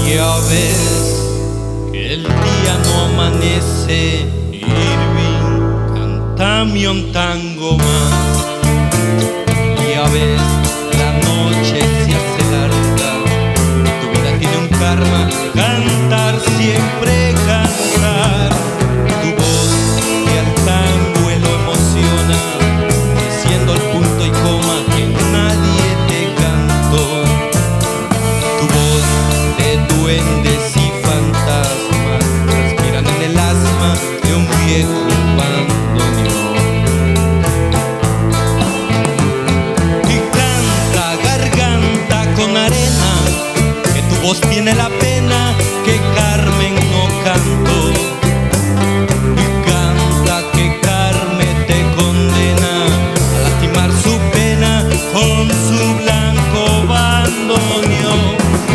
Ya ves que el día no amanece, Irving, cántame un tango más. Ya ves, la noche se hace larga, tu vida tiene un karma, cantar siempre cantar. Tu voz que al tango lo emociona, diciendo el punto y coma que nadie te cantó. Tu voz de duendes y fantasmas respiran en el asma de un viejo bandoneón. Y canta, garganta con arena, que tu voz tiene la pena que Carmen no cantó. Y canta que Carmen te condena a lastimar su pena con su blanco bandoneón.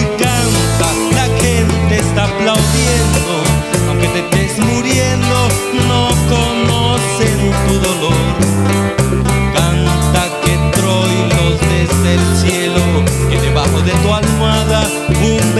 Y canta, la gente está aplaudiendo, aunque te estés muriendo, no conocen tu dolor. Canta que troilos desde el cielo, que debajo de tu almohada un